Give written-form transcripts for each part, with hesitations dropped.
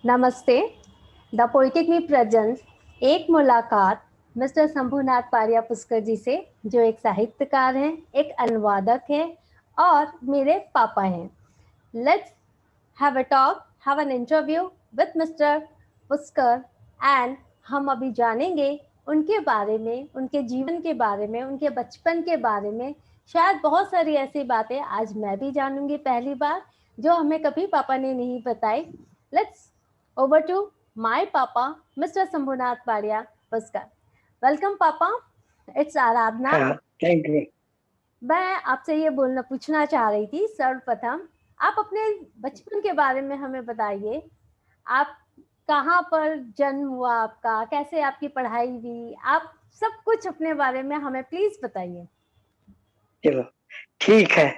नमस्ते। The poetic me presence एक मुलाकात मिस्टर शंभुनाथ पारिया पुष्कर जी से, जो एक साहित्यकार हैं, एक अनुवादक हैं और मेरे पापा हैं। Let's have a talk, have an interview with mister Pushkar and हम अभी जानेंगे उनके बारे में, उनके जीवन के बारे में, उनके बचपन के बारे में। शायद बहुत सारी ऐसी बातें आज मैं भी जानूंगी पहली बार, जो हमें कभी पापा ने नहीं बताई। Let's over to my papa, Mr. Shambhunath Paria Puskar. Welcome, Papa. It's Aradhna. हाँ, थैंक यू। मैं आपसे ये पूछना चाह रही थी सर्वप्रथम, आप अपने बचपन के बारे में हमें बताइए। आप कहाँ पर जन्म हुआ आपका, कैसे आपकी पढ़ाई हुई, आप सब कुछ अपने बारे में हमें प्लीज बताइए। चलो ठीक है,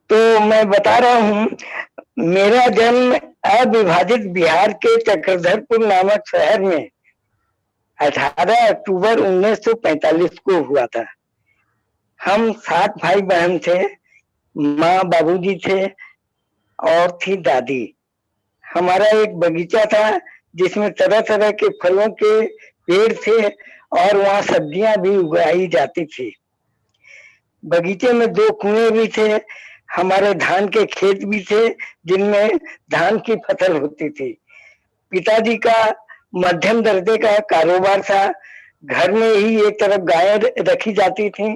तो मैं बता रहा हूँ। मेरा जन्म अविभाजित बिहार के चक्रधरपुर नामक शहर में 18 अक्टूबर 1945 को हुआ था। हम 7 भाई बहन थे। माँ बाबूजी थे और थी दादी। हमारा एक बगीचा था जिसमें तरह तरह के फलों के पेड़ थे और वहाँ सब्जियां भी उगाई जाती थी। बगीचे में 2 कुएं भी थे। हमारे धान के खेत भी थे जिनमें धान की फसल होती थी। पिताजी का मध्यम दर्जे का कारोबार था। घर में ही एक तरफ गायें रखी जाती थी,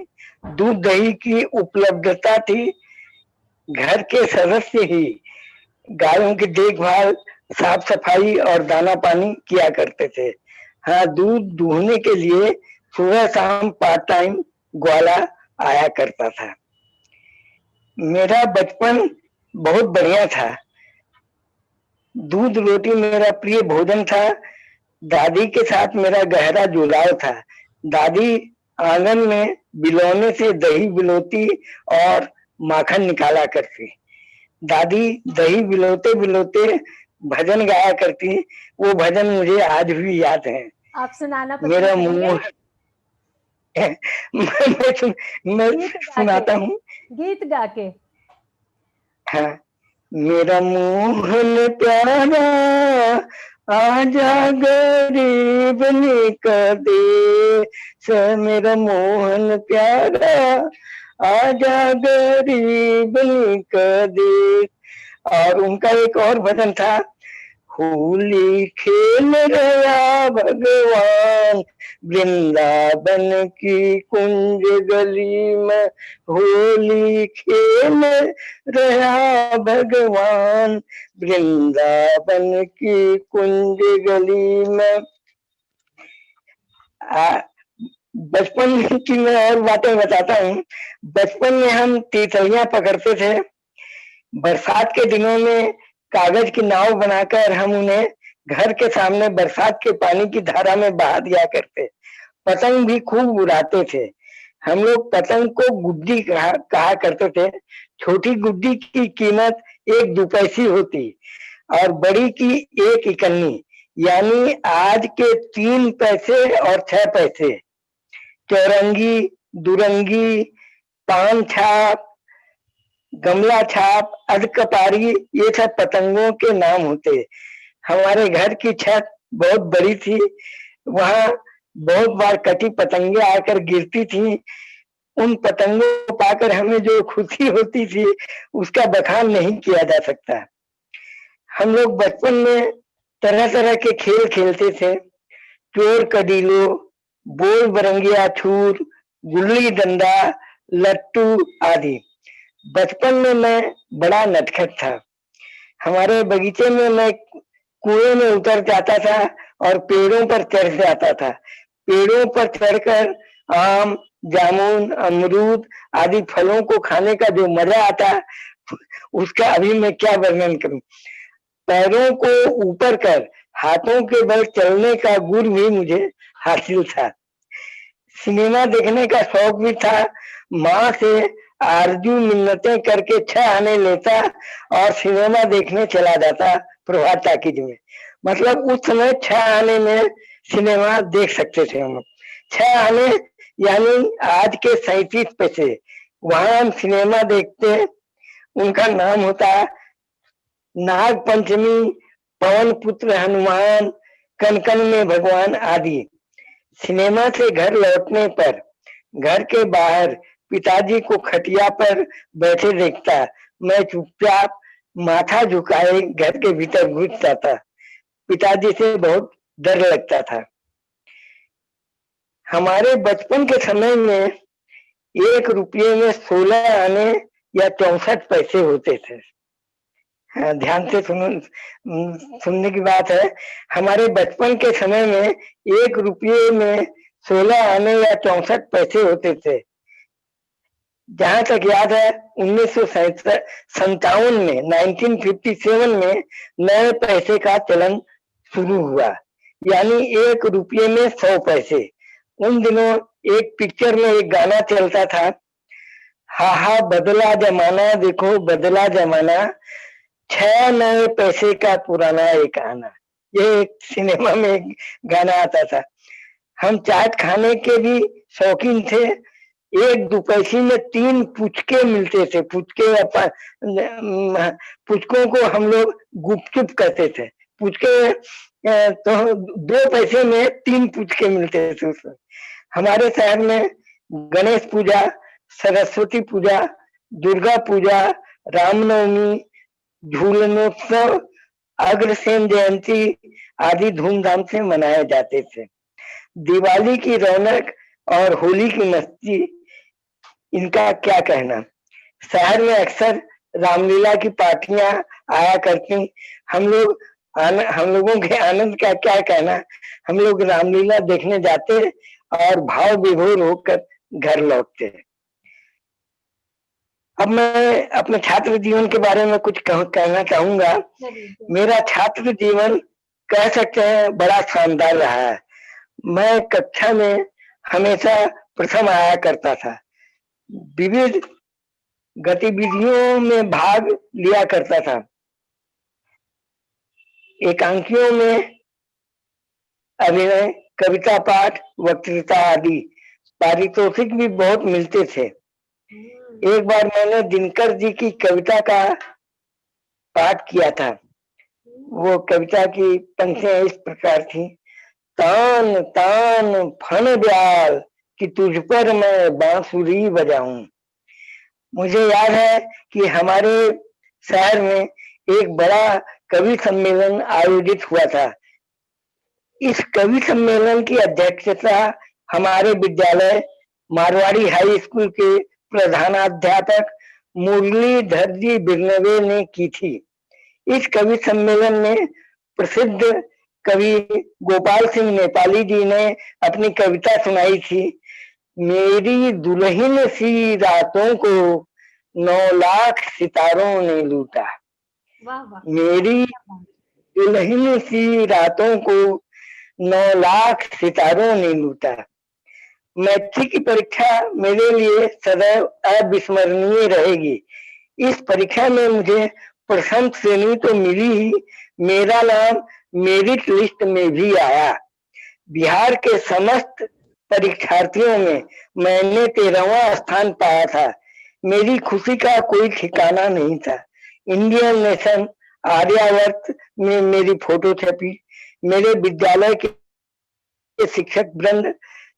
दूध दही की उपलब्धता थी। घर के सदस्य ही गायों की देखभाल, साफ सफाई और दाना पानी किया करते थे। हाँ, दूध दूहने के लिए सुबह शाम पार्ट टाइम ग्वाला आया करता था। मेरा बचपन बहुत बढ़िया था। दूध रोटी मेरा प्रिय भोजन था। दादी के साथ मेरा गहरा जुड़ाव था। दादी आंगन में बिलौने से दही बिलोती और माखन निकाला करती। दादी दही बिलोते बिलोते भजन गाया करती। वो भजन मुझे आज भी याद है। आप सुनाना पसंद मेरा करेंगे? मुंह मैं सुनाता हूँ। गीत गा के। हाँ, मेरा मोहन प्यारा आजा गरीब का देश, मेरा मोहन प्यारा आजा गरीब का देश। और उनका एक और भजन था, होली खेल रहा भगवान वृंदावन की कुंज गली में, होली खेल रहा भगवान वृंदावन की कुंज गली में। बचपन की मैं और बातें बताता हूँ। बचपन में हम तितलियां पकड़ते थे। बरसात के दिनों में कागज की नाव बनाकर हम उन्हें घर के सामने बरसात के पानी की धारा में बहा दिया करते। पतंग भी खूब उड़ाते थे। हम लोग पतंग को गुड्डी कहा करते थे। छोटी गुड्डी की कीमत 1 2 पैसे होती और बड़ी की 1 इकन्नी, यानी आज के 3 पैसे और 6 पैसे। चौरंगी, दुरंगी, पान छाप, गमला छाप, अधकपारी, ये सब पतंगों के नाम होते। हमारे घर की छत बहुत बड़ी थी। वहां बहुत बार कटी पतंगे आकर गिरती थी। उन पतंगों को पाकर हमें जो खुशी होती थी उसका बखान नहीं किया जा सकता। हम लोग बचपन में तरह तरह के खेल खेलते थे। चोर कदीलो, बोल बरंगिया छूर, गुल्ली डंडा, लट्टू आदि। बचपन में मैं बड़ा नटखट था। हमारे बगीचे में मैं कुएं में उतर जाता था और पेड़ों पर चढ़ जाता था। पेड़ों पर चढ़कर आम, जामुन, अमरूद आदि फलों को खाने का जो मजा आता, उसका अभी मैं क्या वर्णन करूं। पैरों को ऊपर कर हाथों के बल चलने का गुण भी मुझे हासिल था। सिनेमा देखने का शौक भी था। माँ से आरजू मिन्नतें करके 6 आने लेता और सिनेमा देखने चला जाता प्रभात टाकीज में। मतलब उस समय 6 आने में सिनेमा देख सकते थे हम। 6 आने यानी आज के 37 पैसे। वहां हम सिनेमा देखते। उनका नाम होता नाग पंचमी पवन पुत्र हनुमान, कन कन में भगवान आदि। सिनेमा से घर लौटने पर घर के बाहर पिताजी को खटिया पर बैठे देखता, मैं चुपचाप माथा झुकाए घर के भीतर घुस जाता। पिताजी से बहुत डर लगता था। हमारे बचपन के समय में 1 रुपये में 16 आने या 64 पैसे होते थे। ध्यान से सुनने की बात है। हमारे बचपन के समय में 1 रुपये में 16 आने या 64 पैसे होते थे। जहां तक याद है 1957 में 1957 में नए पैसे का चलन शुरू हुआ, यानी 1 रुपये में 100 पैसे। उन दिनों एक पिक्चर में एक गाना चलता था, हा हा बदला जमाना, देखो बदला जमाना, 6 नए पैसे का पुराना एक आना। ये एक सिनेमा में एक गाना आता था। हम चाट खाने के भी शौकीन थे। 1 पैसे में 3 पुचके मिलते थे। पुचकों को हम लोग गुपचुप कहते थे। पुचके तो 2 पैसे में 3 पुचके मिलते थे उसमें। हमारे शहर में गणेश पूजा, सरस्वती पूजा, दुर्गा पूजा, रामनवमी, झूलनोत्सव, अग्रसेन जयंती आदि धूमधाम से मनाए जाते थे। दिवाली की रौनक और होली की मस्ती, इनका क्या कहना। शहर में अक्सर रामलीला की पार्टियां आया करती। हम लोगों के आनंद का क्या कहना। हम लोग रामलीला देखने जाते और भाव विभोर होकर घर लौटते। अब मैं अपने छात्र जीवन के बारे में कुछ कहना चाहूंगा। मेरा छात्र जीवन कह सकते हैं बड़ा शानदार रहा है। मैं कक्षा में हमेशा प्रथम आया करता था। विविध गतिविधियों में भाग लिया करता था। एकांकियों में अभिनय, कविता पाठ, वक्तृता आदि। पारितोषिक भी बहुत मिलते थे। एक बार मैंने दिनकर जी की कविता का पाठ किया था। वो कविता की पंक्तियां इस प्रकार थी, तान तान फन ब्याल कि तुझ पर मैं बांसुरी बजाऊं। मुझे याद है कि हमारे शहर में एक बड़ा कवि सम्मेलन आयोजित हुआ था। इस कवि सम्मेलन की अध्यक्षता हमारे विद्यालय मारवाड़ी हाई स्कूल के प्रधानाध्यापक मुरलीधर जी बिरनवे ने की थी। इस कवि सम्मेलन में प्रसिद्ध कवि गोपाल सिंह नेपाली जी ने अपनी कविता सुनाई थी, मेरी दुल्हन सी रातों को 9 लाख सितारों ने लूटा। वाह वाह। मेरी दुल्हन सी रातों को 9 लाख सितारों ने लूटा। मैट्रिक की परीक्षा मेरे लिए सदैव अविस्मरणीय रहेगी। इस परीक्षा में मुझे प्रथम श्रेणी तो मिली ही, मेरा नाम मेरिट लिस्ट में भी आया। बिहार के समस्त परीक्षार्थियों में मैंने 13वां स्थान पाया था। मेरी खुशी का कोई ठिकाना नहीं था। इंडियन नेशन, आर्यावर्त में मेरी फोटो छपी। मेरे विद्यालय के शिक्षक वृंद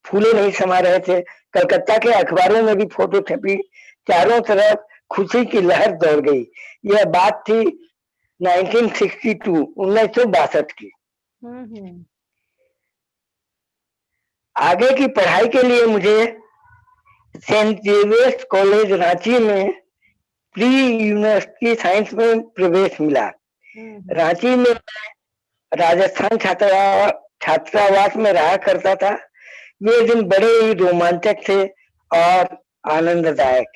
फूले नहीं समा रहे थे। कलकत्ता के अखबारों में भी फोटो छपी। चारों तरफ खुशी की लहर दौड़ गई। यह बात थी 1962 की। आगे की पढ़ाई के लिए मुझे सेंट जेवियर्स कॉलेज रांची में प्री यूनिवर्सिटी साइंस में प्रवेश मिला। रांची में राजस्थान छात्रावास में रहा करता था। वे दिन बड़े ही रोमांचक थे और आनंददायक।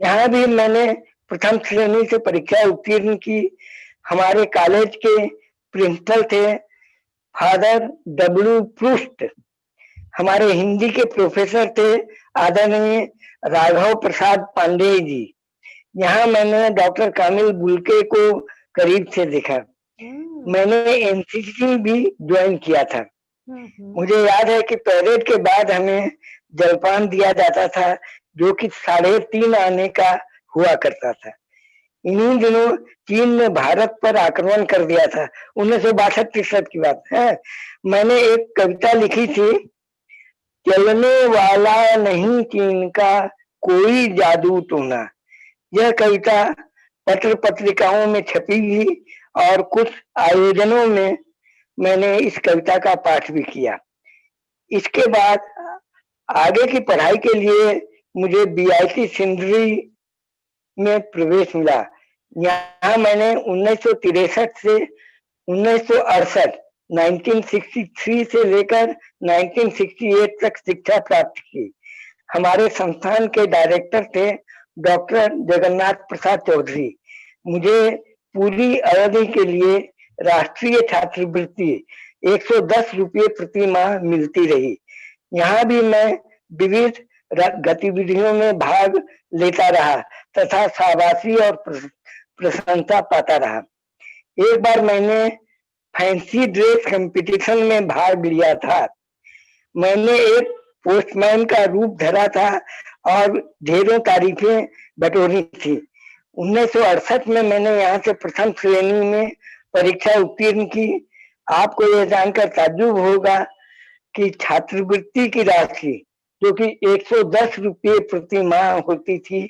यहाँ भी मैंने प्रथम श्रेणी से परीक्षा उत्तीर्ण की। हमारे कॉलेज के प्रिंसिपल थे फादर डब्ल्यू प्रुस्ट। हमारे हिंदी के प्रोफेसर थे आदरणीय राघव प्रसाद पांडेय जी। यहाँ मैंने डॉक्टर कामिल बुल्के को करीब से देखा। मैंने एनसीसी भी ज्वाइन किया था। मुझे याद है कि परेड के बाद हमें जलपान दिया जाता था, जो कि 3:30 आने का हुआ करता था। इन्हीं दिनों चीन ने भारत पर आक्रमण कर दिया था, 1962-63 की बात है। मैंने एक कविता लिखी थी, चलने वाला नहीं चीन का कोई जादू टोना। यह कविता पत्र पत्रिकाओं में छपी भी और कुछ आयोजनों में मैंने इस कविता का पाठ भी किया। इसके बाद आगे की पढ़ाई के लिए मुझे BIT सिंधरी में प्रवेश मिला। यहाँ मैंने 1963 से 1968 1963 से लेकर 1968 तक शिक्षा प्राप्त की। हमारे संस्थान के डायरेक्टर थे डॉक्टर जगन्नाथ प्रसाद चौधरी। मुझे पूरी अवधि के लिए राष्ट्रीय छात्रवृत्ति 110 रुपये प्रति माह मिलती रही। यहाँ भी मैं विविध गतिविधियों में भाग लेता रहा तथा शाबाशी और प्रशंसा पाता रहा। एक बार मैंने फैंसी ड्रेस कंपटीशन में भाग लिया था। मैंने एक पोस्टमैन का रूप धरा था और ढेरों तारीफें बटोरी थी। 1968 में मैंने यहाँ से प्रथम श्रेणी में परीक्षा उत्तीर्ण की। आपको यह जानकर ताज्जुब होगा कि छात्रवृत्ति की राशि जो कि 110 रुपये प्रति माह होती थी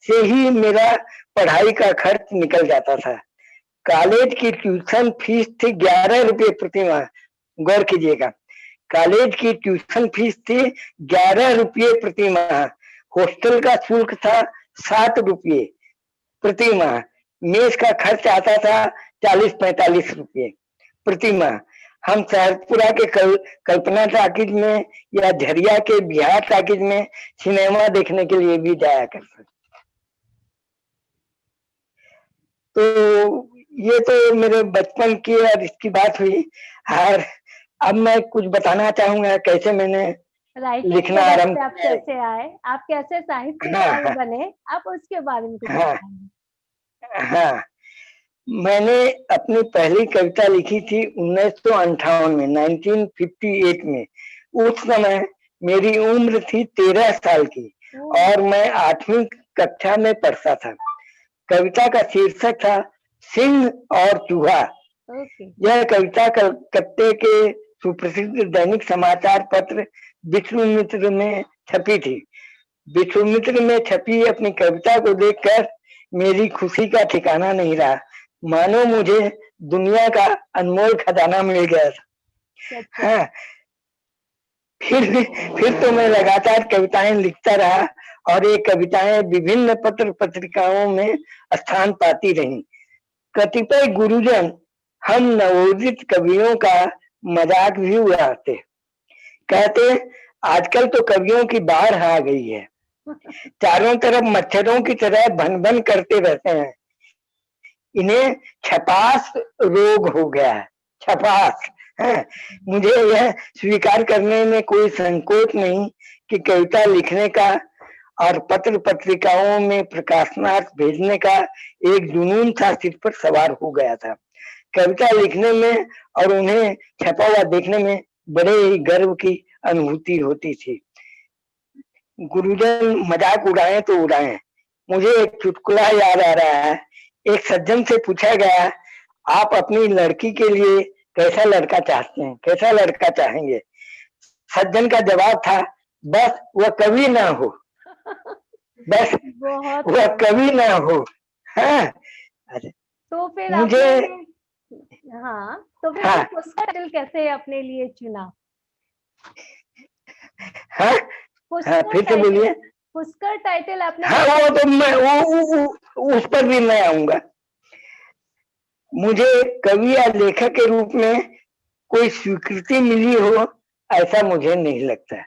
से ही मेरा पढ़ाई का खर्च निकल जाता था। कॉलेज की ट्यूशन फीस थी 11 रुपये प्रति माह। गौर कीजिएगा, कॉलेज की ट्यूशन फीस थी 11 रुपये प्रति माह। हॉस्टल का शुल्क था 7 रुपये प्रति माह। मेस का खर्च आता था 40-45 रुपये प्रति माह। हम सहरपुरा के कल्पना टाकीज में या झरिया के बिहार टाकीज में सिनेमा देखने के लिए भी जाया करते। तो ये तो मेरे बचपन की और इसकी बात हुई। और अब मैं कुछ बताना चाहूंगा कैसे मैंने लिखना आरंभ किया। आप कैसे आए, आप कैसे साहित्यकार बने, आप उसके बारे में कुछ बताएंगे? हाँ, मैंने अपनी पहली कविता लिखी थी 1958 में, 1958 में। उस समय मेरी उम्र थी 13 साल की और मैं 8वीं कक्षा में पढ़ता था। कविता का शीर्षक था सिंह और चूहा। यह कविता कलकत्ते के सुप्रसिद्ध दैनिक समाचार पत्र विश्वामित्र में छपी थी। विश्वामित्र में छपी अपनी कविता को देखकर मेरी खुशी का ठिकाना नहीं रहा, मानो मुझे दुनिया का अनमोल खजाना मिल गया था। हाँ, फिर तो मैं लगातार कविताएं लिखता रहा और ये कविताएं विभिन्न पत्र पत्रिकाओं में स्थान पाती रहीं। कतिपय गुरुजन हम नवोदित कवियों का मजाक भी उड़ाते, कहते आजकल तो कवियों की बाढ़ आ गई है, चारों तरफ मच्छरों की तरह भन भन करते रहते हैं, इन्हें छपास रोग हो गया है। छपास है। मुझे यह स्वीकार करने में कोई संकोच नहीं कि कविता लिखने का और पत्र पत्रिकाओं में प्रकाशनार्थ भेजने का एक जुनून था सिर पर सवार हो गया था। कविता लिखने में और उन्हें छपा हुआ देखने में बड़े ही गर्व की अनुभूति होती थी। गुरुजन मजाक उड़ाए तो उड़ाए। मुझे एक चुटकुला याद आ रहा है। एक सज्जन से पूछा गया, आप अपनी लड़की के लिए कैसा लड़का चाहते हैं, कैसा लड़का चाहेंगे? सज्जन का जवाब था, बस वह कवि ना हो, बस वह कवि ना हो। हाँ, तो फिर मुझे तो फिर पुष्कर टाइटल कैसे अपने लिए चुना? हाँ, फिर से बोलिए। पुष्कर टाइटल आपने? हाँ, वो तो मैं उस पर भी मैं आऊंगा। मुझे कवि या लेखक के रूप में कोई स्वीकृति मिली हो ऐसा मुझे नहीं लगता।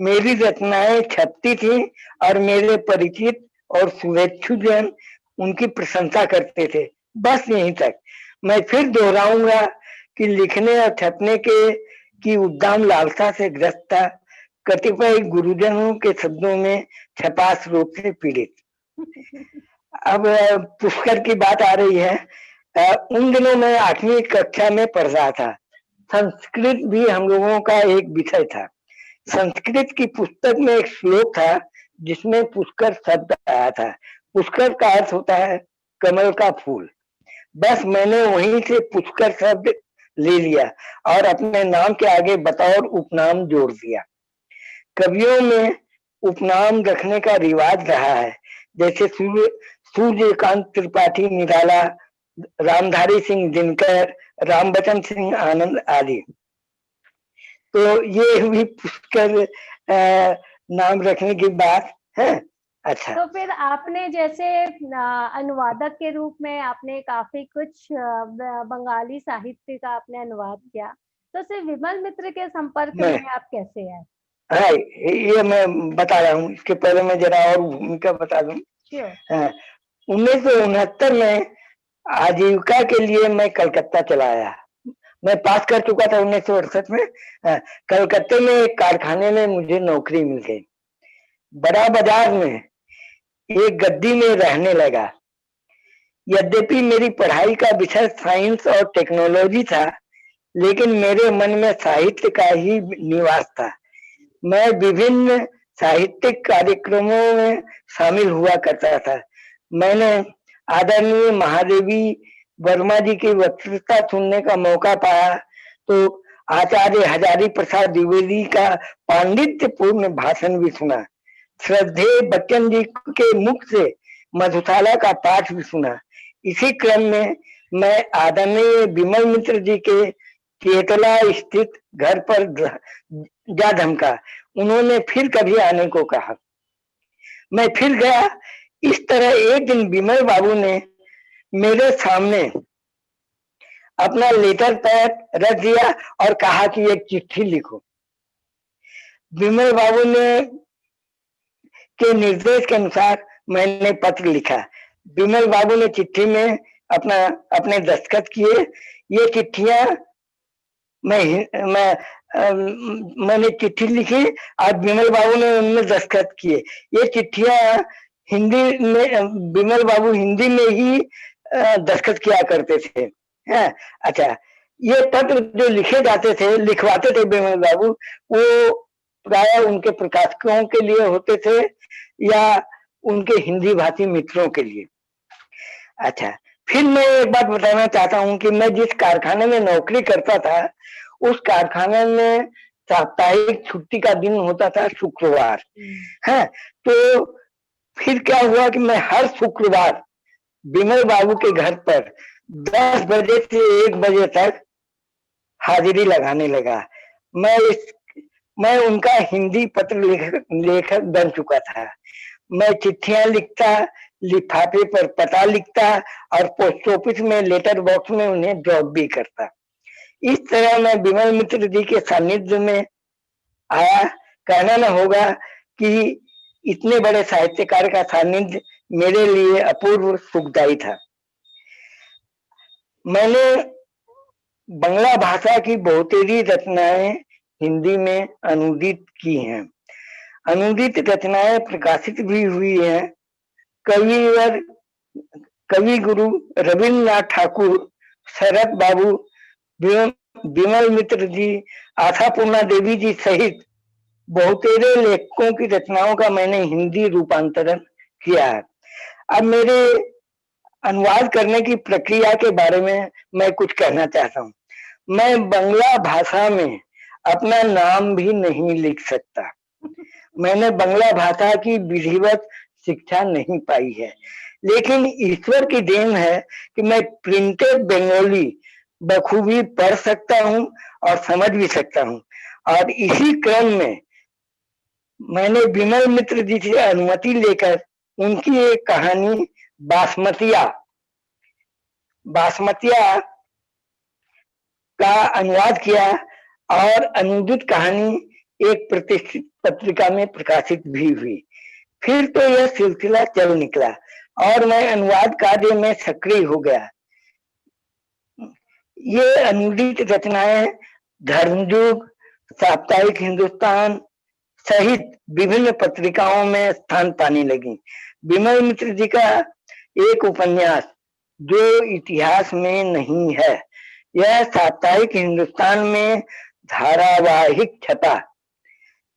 मेरी रचनाएं छपती थी और मेरे परिचित और शुभेच्छु जन उनकी प्रशंसा करते थे, बस यहीं तक। मैं फिर दोहराऊंगा कि लिखने और छपने की उद्दाम लालसा से ग्रस्त था। कतिपय गुरुजनों के शब्दों में छपास रोग से पीड़ित। अब पुष्कर की बात आ रही है। उन दिनों में 8वीं कक्षा में पढ़ रहा था। संस्कृत भी हम लोगों का एक विषय था। संस्कृत की पुस्तक में एक श्लोक था जिसमें पुष्कर शब्द आया था। पुष्कर का अर्थ होता है कमल का फूल। बस मैंने वहीं से पुष्कर शब्द ले लिया और अपने नाम के आगे बतौर उपनाम जोड़ दिया। कवियों में उपनाम रखने का रिवाज रहा है, जैसे सूर्यकांत त्रिपाठी निराला, रामधारी सिंह दिनकर, रामबचन सिंह आनंद आदि। तो ये भी पुष्कर नाम रखने की बात है। अच्छा, तो फिर आपने जैसे अनुवादक के रूप में आपने काफी कुछ बंगाली साहित्य का आपने अनुवाद किया, तो सिर्फ विमल मित्र के संपर्क में आप कैसे आए? हाँ, ये मैं बता रहा हूँ। इसके पहले मैं जरा और भूमिका बता दूं। 1969 में आजीविका के लिए मैं कलकत्ता चला आया। मैं पास कर चुका था 1968 में। कलकत्ते में एक कारखाने में मुझे नौकरी मिल गई। बड़ा बाजार में एक गद्दी में रहने लगा। यद्यपि मेरी पढ़ाई का विषय साइंस और टेक्नोलॉजी था, लेकिन मेरे मन में साहित्य का ही निवास था। मैं विभिन्न साहित्यिक कार्यक्रमों में शामिल हुआ करता था। मैंने आदरणीय महादेवी वर्मा जी की वक्तृता सुनने का मौका पाया, तो आचार्य हजारी प्रसाद द्विवेदी का पांडित्यपूर्ण भाषण भी सुना। श्रद्धेय बच्चन जी के मुख से मधुशाला का पाठ भी सुना। इसी क्रम में मैं आदरणीय विमल मित्र जी के केतला स्थित घर पर जा धमका। उन्होंने फिर कभी आने को कहा। मैं फिर गया। इस तरह एक दिन विमल बाबू ने मेरे सामने अपना लेटर पैड रख दिया और कहा कि एक चिट्ठी लिखो। विमल बाबू ने के निर्देश के अनुसार मैंने पत्र लिखा। विमल बाबू ने चिट्ठी में अपने दस्तखत किए। ये चिट्ठियां मैंने चिट्ठी लिखी और विमल बाबू ने उनमें दस्तखत किए। ये चिट्ठियां हिंदी में, विमल बाबू हिंदी में ही दस्तखत किया करते थे। है अच्छा, ये पत्र जो लिखे जाते थे, लिखवाते थे विमल बाबू, वो प्राय उनके प्रकाशकों के लिए होते थे या उनके हिंदी भाषी मित्रों के लिए। अच्छा, फिर मैं एक बात बताना चाहता हूँ कि मैं जिस कारखाने में नौकरी करता था, उस कारखाने में साप्ताहिक छुट्टी का दिन होता था शुक्रवार। है तो फिर क्या हुआ कि मैं हर शुक्रवार विमल बाबू के घर पर 10 बजे से 1 बजे तक हाजिरी लगाने लगा। मैं उनका हिंदी पत्र लेखक बन चुका था। मैं चिट्ठियां लिखता, लिफाफे पर पता लिखता और पोस्ट ऑफिस में लेटर बॉक्स में उन्हें ड्रॉप भी करता। इस तरह मैं विमल मित्र जी के सानिध्य में आया। कहना न होगा कि इतने बड़े साहित्यकार का सानिध्य मेरे लिए अपूर्व सुखदायी था। मैंने बंगला भाषा की बहुतेरी रचनाएं हिंदी में अनुदित की हैं। अनुदित रचनाएं प्रकाशित भी हुई हैं। कवि गुरु रविन्द्रनाथ ठाकुर, शरद बाबू, विमल मित्र जी, आशापूर्णा देवी जी सहित बहुतेरे लेखकों की रचनाओं का मैंने हिंदी रूपांतरण किया है। अब मेरे अनुवाद करने की प्रक्रिया के बारे में मैं कुछ कहना चाहता हूँ। मैं बंगला भाषा में अपना नाम भी नहीं लिख सकता। मैंने बंगला भाषा की विधिवत शिक्षा नहीं पाई है, लेकिन ईश्वर की देन है कि मैं प्रिंटेड बंगाली बखूबी पढ़ सकता हूँ और समझ भी सकता हूँ। और इसी क्रम में मैंने विमल मित्र जी से अनुमति लेकर उनकी एक कहानी बासमतिया का अनुवाद किया और अनुदित कहानी एक प्रतिष्ठित पत्रिका में प्रकाशित भी हुई। फिर तो यह सिलसिला चल निकला और मैं अनुवाद कार्य में सक्रिय हो गया। ये अनुदित रचनाएं धर्मयुग, साप्ताहिक हिंदुस्तान सहित विभिन्न पत्रिकाओं में स्थान पाने लगी। विमल मित्र जी का एक उपन्यास जो इतिहास में नहीं है, यह साप्ताहिक हिंदुस्तान में धारावाहिक छपा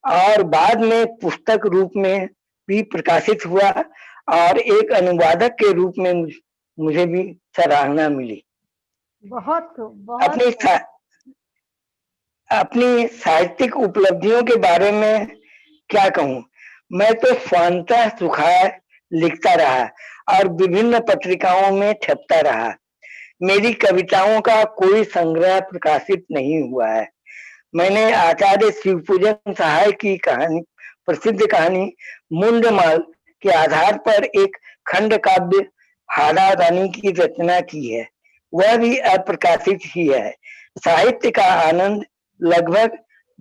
और बाद में पुस्तक रूप में भी प्रकाशित हुआ और एक अनुवादक के रूप में मुझे भी सराहना मिली। बहुत खूब, बहुत अपनी खूब। अपनी साहित्यिक उपलब्धियों के बारे में क्या कहूँ। मैं तो स्वांतः सुखाय लिखता रहा और विभिन्न पत्रिकाओं में छपता रहा। मेरी कविताओं का कोई संग्रह प्रकाशित नहीं हुआ है। मैंने आचार्य शिवपूजन सहाय की कहानी, प्रसिद्ध कहानी मुंडमाल के आधार पर एक खंड काव्य हाड़ा रानी की रचना की है, वह भी अप्रकाशित ही है। साहित्य का आनंद लगभग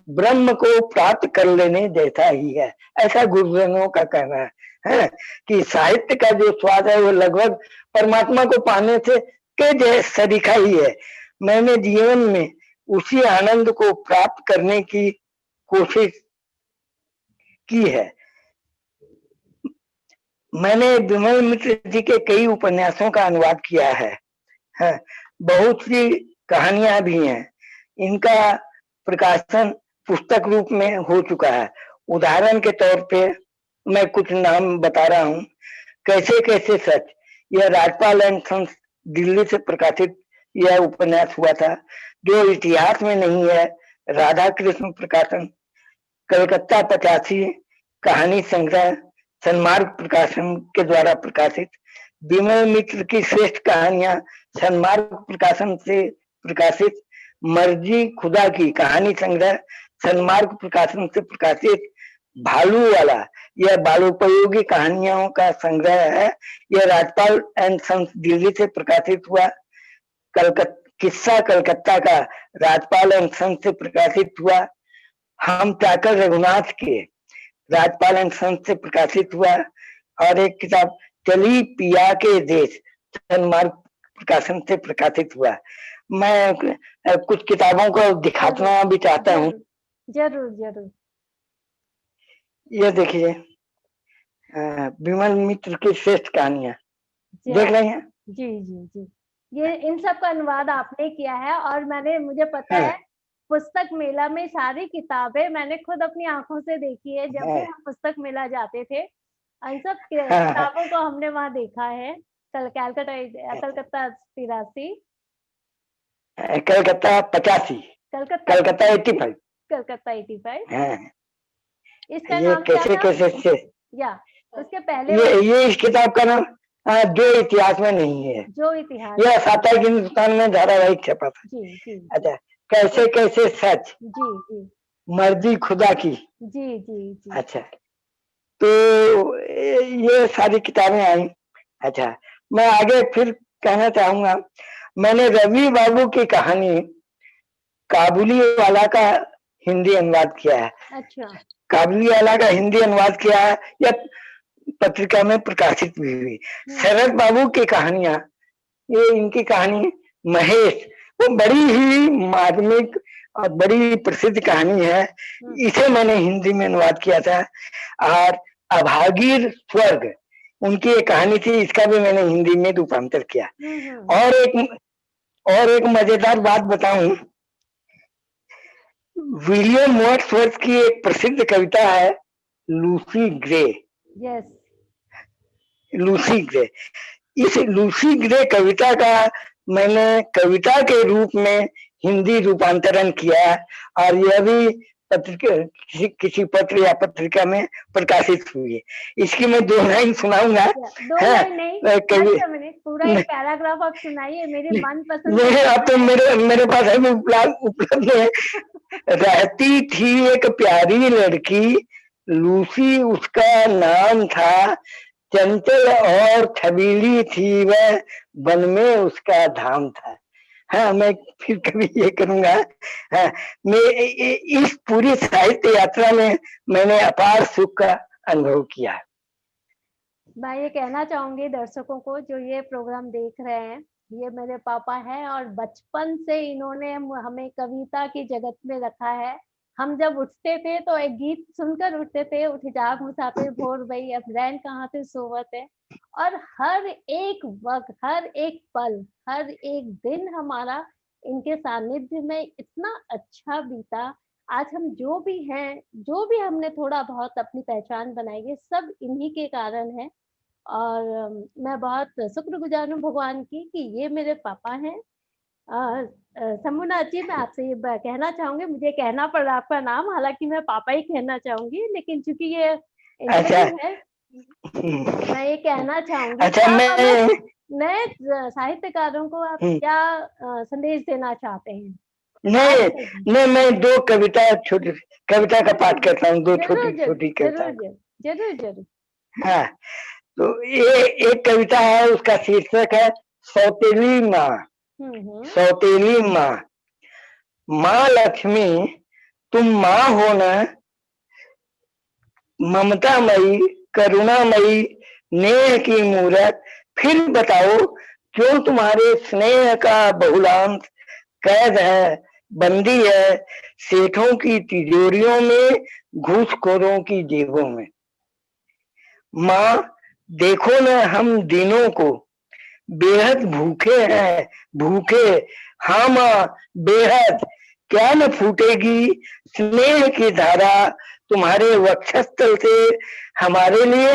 ब्रह्म को प्राप्त कर लेने जैसा ही है, ऐसा गुरुजनों का कहना है कि साहित्य का जो स्वाद है वो लगभग परमात्मा को पाने से के सरीखा ही है। मैंने जीवन में उसी आनंद को प्राप्त करने की कोशिश की है। मैंने विमल मित्र जी के कई उपन्यासों का अनुवाद किया है। बहुत सी कहानियां भी हैं। इनका प्रकाशन पुस्तक रूप में हो चुका है। उदाहरण के तौर पे मैं कुछ नाम बता रहा हूँ। कैसे कैसे सच, यह राजपाल एंड सन्स दिल्ली से प्रकाशित यह उपन्यास हुआ था, जो इतिहास में नहीं है। राधा कृष्ण प्रकाशन, कलकत्ता 85 कहानी संग्रह, सन्मार्ग प्रकाशन के द्वारा प्रकाशित। विमल मित्र की श्रेष्ठ कहानियां, सन्मार्ग प्रकाशन से प्रकाशित। मर्जी खुदा की कहानी संग्रह, सन्मार्ग प्रकाशन से प्रकाशित। भालू वाला, यह बालोपयोगी कहानियों का संग्रह है। यह राजपाल एंड सन्स दिल्ली से प्रकाशित हुआ। किस्सा कलकत्ता का राजपाल एंड सन्स से प्रकाशित हुआ। हम चाकर रघुनाथ के राजपाल एंड सन्स से प्रकाशित हुआ। और एक किताब चली पिया के देश, सन्मार्ग प्रकाशन से प्रकाशित हुआ। मैं कुछ किताबों को दिखाना भी चाहता हूँ। जरूर जरूर। ये देखिए, विमल मित्र की श्रेष्ठ कहानियां देख रहे हैं। जी जी जी, ये इन सब का अनुवाद आपने किया है और मुझे पता है पुस्तक मेला में सारी किताबें मैंने खुद अपनी आंखों से देखी है। जब भी हम पुस्तक मेला जाते थे, इन सब किताबों को हमने वहां देखा है। कलकत्ता 83, कलकत्ता 85, कलकत्ता 85, कलकत्ता 85। इसका ये नाम कैसे क्या था? कैसे या उसके पहले ये इस किताब का नाम जो इतिहास में नहीं है, जो इतिहास, यह साप्ताहिक हिंदुस्तान में धारावाहिक छपा था। जी जी। अच्छा, कैसे कैसे सच, जी जी। मर्जी खुदा की। जी जी जी। अच्छा, तो ये सारी किताबें आई। अच्छा, मैं आगे फिर कहना चाहूंगा, मैंने रवि बाबू की कहानी काबुली वाला का हिंदी अनुवाद किया है। अच्छा, काबुली वाला का हिंदी अनुवाद किया है, या पत्रिका में प्रकाशित भी हुई। शरद बाबू की कहानियां, ये इनकी कहानी महेश, वो बड़ी ही मार्मिक और बड़ी प्रसिद्ध कहानी है। इसे मैंने हिंदी में अनुवाद किया था। और अभागीर स्वर्ग, उनकी एक कहानी थी, इसका भी मैंने हिंदी में रूपांतर किया। और एक मजेदार बात बताऊं, विलियम वर्ड्सवर्थ की एक प्रसिद्ध कविता है Lucy grey. Yes, Lucy grey, इस लूसी ग्रे कविता का मैंने कविता के रूप में हिंदी रूपांतरण किया और यह भी पत्रिका किसी पत्र या पत्रिका में प्रकाशित हुई है। इसकी मैं 2 लाइन सुनाऊंगा। 2 लाइन नहीं, पूरा एक पैराग्राफ आप सुनाइए। मेरी मनपसंद अब तो मेरे पास अभी उपलब्ध है। रहती थी एक प्यारी लड़की, लूसी उसका नाम था, चंचल और छबीली थी वह, वन में उसका धाम था। हाँ, मैं फिर कभी ये करूंगा। हाँ, मैं इस पूरी साहित्य यात्रा में मैंने अपार सुख का अनुभव किया। मैं ये कहना चाहूंगी दर्शकों को जो ये प्रोग्राम देख रहे हैं, ये मेरे पापा हैं और बचपन से इन्होंने हमें कविता की जगत में रखा है। हम जब उठते थे तो एक गीत सुनकर उठते थे, उठ जाग मुसाफिर भोर भई, अब रैन कहाँ थे सोवत है। और हर एक वक्त, हर एक पल, हर एक दिन हमारा इनके सानिध्य में इतना अच्छा बीता। आज हम जो भी हैं, जो भी हमने थोड़ा बहुत अपनी पहचान बनाई है, सब इन्हीं के कारण है। और मैं बहुत शुक्रगुजार हूँ भगवान की कि ये मेरे पापा हैं। शंभुनाथ जी, मैं आपसे ये कहना चाहूंगी, मुझे कहना पड़ रहा आपका नाम, हालांकि मैं पापा ही कहना चाहूंगी, लेकिन चूंकि ये अच्छा। इंटरव्यू है मैं ये कहना चाहूंगी कि अच्छा, आप हमें मैं नए साहित्यकारों को आप क्या संदेश देना चाहते हैं? नहीं नहीं, मैं दो कविता, छोटी कविता का पाठ करता हूँ, दो जरूर छोटी जरूर छोटी कविता। जरूर जरूर जरूर। हाँ, तो ये एक कविता है, उसका शीर्षक है सौतेली माँ। सौतेली माँ। माँ लक्ष्मी, तुम माँ हो ना, ममतामयी करुणामयी नेह की मूरत, फिर बताओ क्यों तुम्हारे स्नेह का बहुलांश कैद है, बंदी है सेठों की तिजोरियों में, घूसखोरों की जेबों में। माँ, देखो न हम दिनों को, बेहद भूखे हैं, भूखे। हाँ माँ, बेहद। क्या न फूटेगी स्नेह की धारा तुम्हारे वक्षस्थल से हमारे लिए?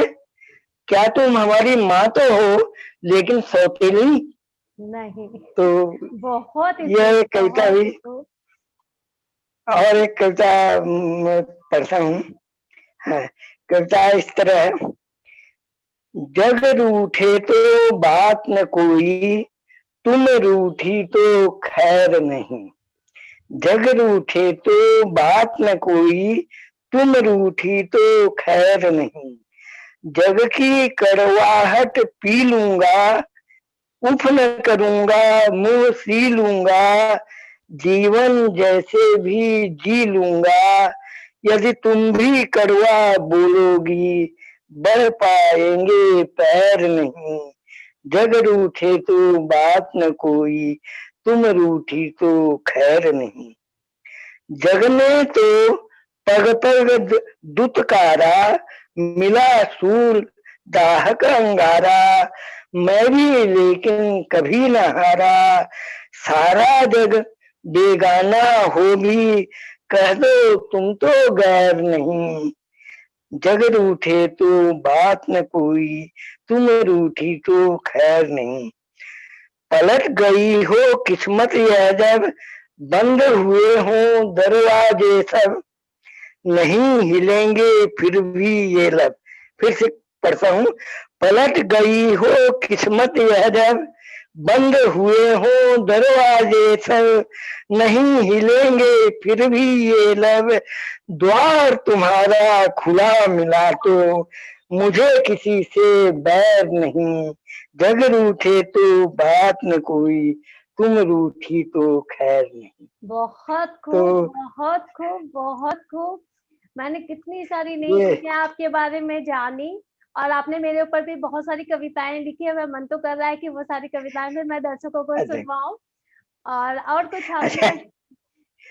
क्या तुम हमारी माँ तो हो, लेकिन सौतेली नहीं। तो। बहुत यह एक कविता हुई। और एक कविता मैं पढ़ता हूँ। हाँ, कविता इस तरह है। जग रूठे तो बात न कोई, तुम रूठी तो खैर नहीं। जग रूठे तो बात न कोई, तुम रूठी तो खैर नहीं। जग की कड़वाहट पी लूंगा, उफ न करूंगा मुंह सी लूंगा, जीवन जैसे भी जी लूंगा। यदि तुम भी कड़वा बोलोगी, बढ़ पाएंगे पैर नहीं। जग रूठे तो बात न कोई, तुम रूठी तो खैर नहीं। जग में तो पग पग दुत्कारा, मिला सूल दाहक अंगारा। मैं भी लेकिन कभी न हारा, सारा जग बेगाना हो भी कह दो तुम तो गैर नहीं। जग रूठे तो बात न कोई, तुम रूठी तो खैर नहीं। पलट गई हो किस्मत यह जब, बंद हुए हों दरवाजे सब, नहीं हिलेंगे फिर भी ये लब। फिर से पढ़ता हूँ। पलट गई हो किस्मत यह जब, बंद हुए हो दरवाजे सब, नहीं हिलेंगे फिर भी ये लब। द्वार तुम्हारा खुला मिला तो मुझे किसी से बैर नहीं। जग रूठे तो बात न कोई, तुम रूठी तो खैर नहीं। बहुत खूब, तो बहुत खूब, बहुत खूब। मैंने कितनी सारी नई ये चीजें आपके बारे में जानी, और आपने मेरे ऊपर भी बहुत सारी कविताएं लिखी है। मैं मन तो कर रहा है कि वो सारी कविताएं भी मैं दर्शकों को अच्छा सुनवाऊं, और कुछ अच्छा आपने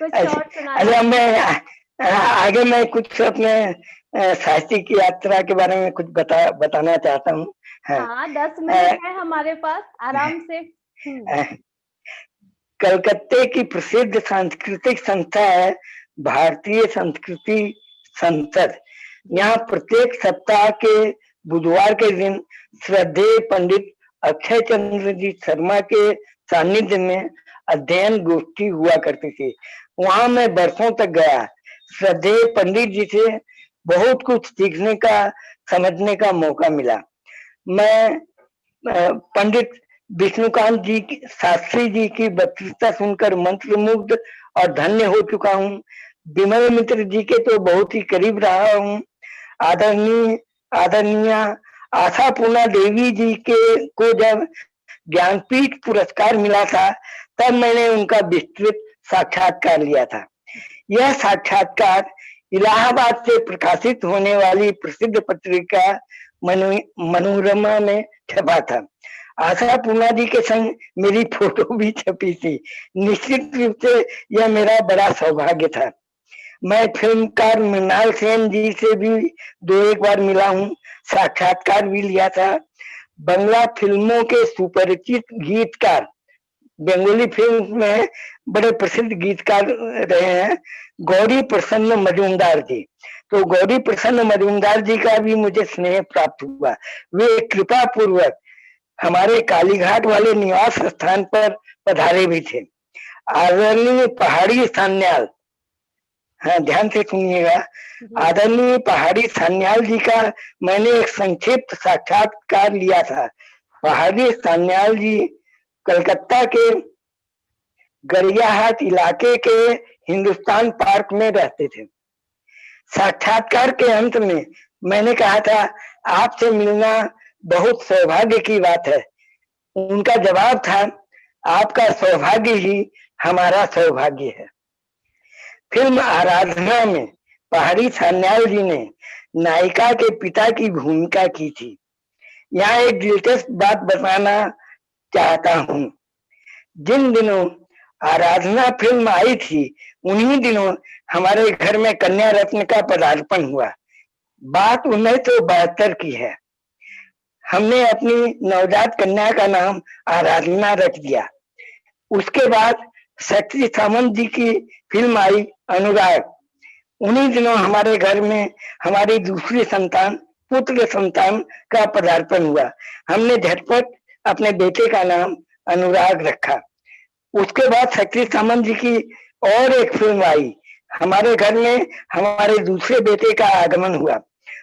कुछ अच्छा। और सुनाना अच्छा, चाहूँ। आगे मैं कुछ अपने साहित्यिक यात्रा के बारे में कुछ बताना चाहता हूँ। हाँ, हाँ, 10 मिनट अ, है हमारे पास आराम से। अ, कलकत्ते की प्रसिद्ध सांस्कृतिक संस्था है भारतीय संस्कृति संसद। यहाँ प्रत्येक सप्ताह के बुधवार के दिन श्रद्धेय पंडित अक्षय चंद्र जी शर्मा के सानिध्य में अध्ययन गोष्ठी हुआ करती थी। वहां मैं वर्षों तक गया। श्रद्धेय पंडित जी से बहुत कुछ सीखने का, समझने का मौका मिला। मैं पंडित विष्णुकांत जी की, शास्त्री जी की वक्तृता सुनकर मंत्रमुग्ध और धन्य हो चुका हूँ। विमल मित्र जी के तो बहुत ही करीब रहा हूँ। आदरणीय आदरणीय आशा पूर्णा देवी जी के को जब ज्ञानपीठ पुरस्कार मिला था, तब मैंने उनका विस्तृत साक्षात्कार लिया था। यह साक्षात्कार इलाहाबाद से प्रकाशित होने वाली प्रसिद्ध पत्रिका मनोरमा में छपा था। आशा पूर्णा जी के संग मेरी फोटो भी छपी थी। निश्चित रूप से यह मेरा बड़ा सौभाग्य था। मैं फिल्मकार मृणाल सेन जी से भी 2-1 बार मिला हूँ, साक्षात्कार भी लिया था। बंगला फिल्मों के सुपरिचित गीतकार बंगाली फिल्म में बड़े प्रसिद्ध गीतकार रहे हैं गौरी प्रसन्न मजूमदार जी। तो गौरी प्रसन्न मजूमदार जी का भी मुझे स्नेह प्राप्त हुआ। वे कृपा पूर्वक हमारे कालीघाट वाले निवास स्थान पर पधारे भी थे। आदरणीय पहाड़ी सान्याल, हाँ ध्यान से सुनिएगा, आदरणीय पहाड़ी सान्याल जी का मैंने एक संक्षिप्त साक्षात्कार लिया था। पहाड़ी सान्याल जी कलकत्ता के गरियाहाट इलाके के हिंदुस्तान पार्क में रहते थे। साक्षात्कार के अंत में मैंने कहा था, आपसे मिलना बहुत सौभाग्य की बात है। उनका जवाब था, आपका सौभाग्य ही हमारा सौभाग्य है। फिल्म आराधना में पहाड़ी सान्याल जी ने नायिका के पिता की भूमिका की थी। यहाँ एक दिलचस्प बात बताना चाहता हूँ। जिन दिनों आराधना फिल्म आई थी, उन्हीं दिनों हमारे घर में कन्या रत्न का पदार्पण हुआ। बात 1972 की है। हमने अपनी नवजात कन्या का नाम आराधना रख दिया। उसके बाद शक्ति सामंत जी की फिल्म आई अनुराग। उन्हीं दिनों हमारे घर में हमारी दूसरी संतान, पुत्र संतान का पदार्पण हुआ। हमने झटपट अपने बेटे का नाम अनुराग रखा। उसके बाद शक्ति सामंत जी की और एक फिल्म आई। हमारे घर में हमारे दूसरे बेटे का आगमन हुआ।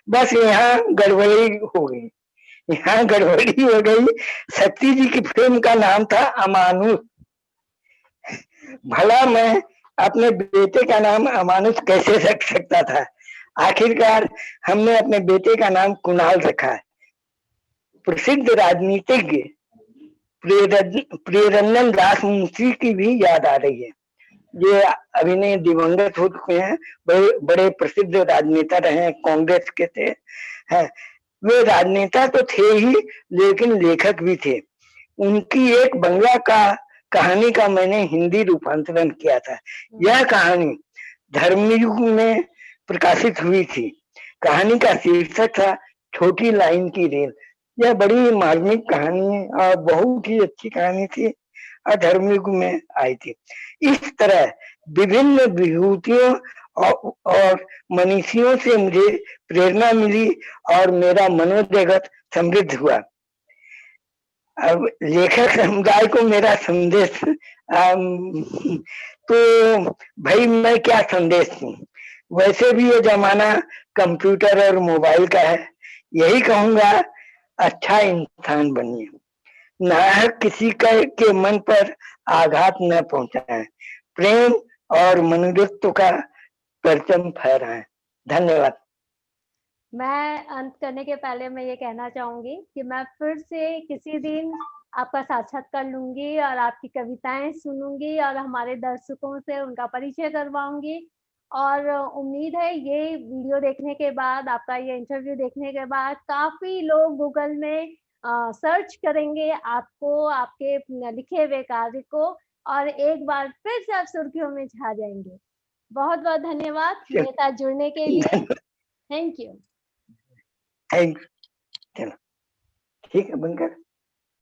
बस यहाँ गड़बड़ी हो गई, यहाँ गड़बड़ी हो गई। शक्ति जी की फिल्म का नाम था अमानुष। भला मैं अपने बेटे का नाम अमानुष कैसे रख सकता था। आखिरकार हमने अपने बेटे का नाम कुणाल रखा। प्रसिद्ध राजनीतिज्ञ प्रियरंजन दास मुंशी की भी याद आ रही है। ये अभिनय दिवंगत हो चुके हैं, बड़े प्रसिद्ध राजनेता रहे, कांग्रेस के थे। है वे राजनेता तो थे ही, लेकिन लेखक भी थे। उनकी एक बंगला का कहानी का मैंने हिंदी रूपांतरण किया था। यह कहानी धर्मयुग में प्रकाशित हुई थी। कहानी का शीर्षक था छोटी लाइन की रेल। यह बड़ी मार्मिक कहानी है और बहुत ही अच्छी कहानी थी और धर्मयुग में आई थी। इस तरह विभिन्न विभूतियों और मनीषियों से मुझे प्रेरणा मिली और मेरा मनोजगत समृद्ध हुआ। अब लेखक समुदाय को मेरा संदेश, तो भाई मैं क्या संदेश दूं। वैसे भी ये जमाना कंप्यूटर और मोबाइल का है। यही कहूंगा, अच्छा इंसान बनिए, नाहक किसी के मन पर आघात न पहुंचाएं, प्रेम और मनुष्यत्व का परचम फहराएं। धन्यवाद। मैं अंत करने के पहले मैं ये कहना चाहूंगी कि मैं फिर से किसी दिन आपका साक्षात्कार लूंगी और आपकी कविताएं सुनूंगी और हमारे दर्शकों से उनका परिचय करवाऊंगी। और उम्मीद है ये वीडियो देखने के बाद, आपका ये इंटरव्यू देखने के बाद काफी लोग गूगल में सर्च करेंगे आपको, आपके लिखे हुए कार्य को, और एक बार फिर से आप सुर्खियों में छा जाएंगे। बहुत बहुत धन्यवाद मेरे साथ जुड़ने के लिए। Thank you. चलो ठीक है, बंद कर।